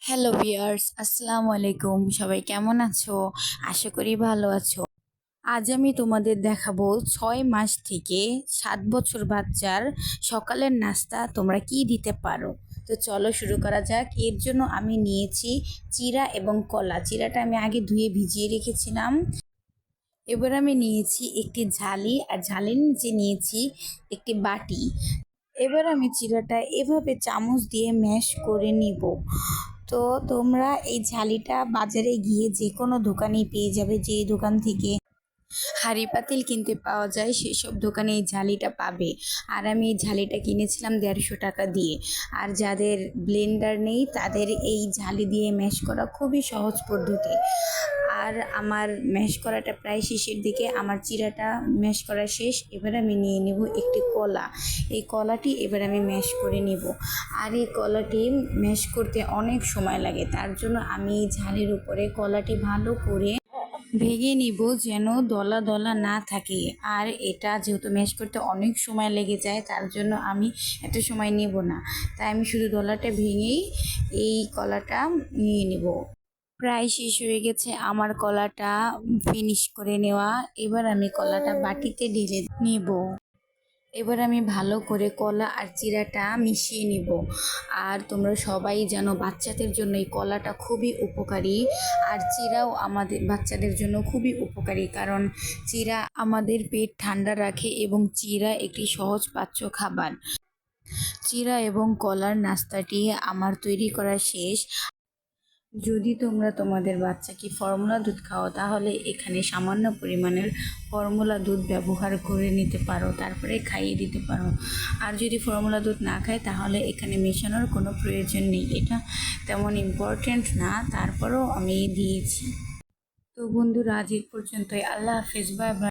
Hello viewers, আসসালামু আলাইকুম। সবাই কেমন আছো? আশা করি ভালো আছো। আজ আমি তোমাদের দেখাবো 6 মাস থেকে 7 বছর বাচ্চার সকালের নাস্তা তোমরা কি দিতে পারো। তো চলো শুরু করা যাক। এর জন্য আমি নিয়েছি চিড়া এবং কলা। চিড়াটা আমি আগে ধুয়ে ভিজিয়ে রেখেছিলাম। এবার আমি নিয়েছি একটি ঝালি, আর ঝালির নিচে নিয়েছি একটি বাটি। এবার আমি চিড়াটা এভাবে চামচ দিয়ে ম্যাশ করে নিব। তো তোমরা এই ঝালিটা বাজারে গিয়ে যে কোনো দোকানেই পেয়ে যাবে, যে দোকান থেকে হাঁড়ি পাতিল কিনতে পাওয়া যায় সেসব দোকানে এই ঝালিটা পাবে। আর আমি এই ঝালিটা কিনেছিলাম 150 টাকা দিয়ে। আর যাদের ব্লেন্ডার নেই তাদের এই ঝালি দিয়ে ম্যাশ করা খুবই সহজ পদ্ধতি। আর আমার ম্যাশ করাটা প্রায় শেষের দিকে, আমার চিড়াটা ম্যাশ করা শেষ। এবার আমি নিয়ে নেব একটি কলা। এই কলাটি এবার আমি ম্যাশ করে নেব। আর এই কলাটি ম্যাশ করতে অনেক সময় লাগে, তার জন্য আমি এই ঝালের উপরে কলাটি ভালো করে ভেঙে নিব যেন দলা দলা না থাকে। আর এটা যেহেতু ম্যাশ করতে অনেক সময় লেগে যায়, তার জন্য আমি এত সময় নেব না। তাই আমি শুধু দলাটা ভেঙেই এই কলাটা নিয়ে নেব। প্রায় শেষ হয়ে গেছে আমার কলাটা ফিনিশ করে নেওয়া। এবার আমি কলাটা বাটিতে ঢেলে নেব। এবার আমি ভালো করে কলা আর চিড়াটা মিশিয়ে নিব। আর তোমরা সবাই জানো বাচ্চাদের জন্য এই কলাটা খুবই উপকারী, আর চিড়াও আমাদের বাচ্চাদের জন্য খুবই উপকারী, কারণ চিড়া আমাদের পেট ঠান্ডা রাখে এবং চিড়া একটি সহজ পাচ্য খাবার। চিড়া এবং কলার নাস্তাটি আমার তৈরি করা শেষ। যদি তোমরা তোমাদের বাচ্চাকে ফর্মুলা দুধ খাও তাহলে এখানে সামান্য পরিমাণের ফর্মুলা দুধ ব্যবহার করে নিতে পারো, তারপরে খাইয়ে দিতে পারো। আর যদি ফর্মুলা দুধ না খায় তাহলে এখানে মেশানোর কোনো প্রয়োজন নেই, এটা তেমন ইম্পর্ট্যান্ট না, তারপরেও আমি দিয়েছি। তো বন্ধুরা, আজ এই পর্যন্তই। আল্লাহ হাফেজ, বাই বাই।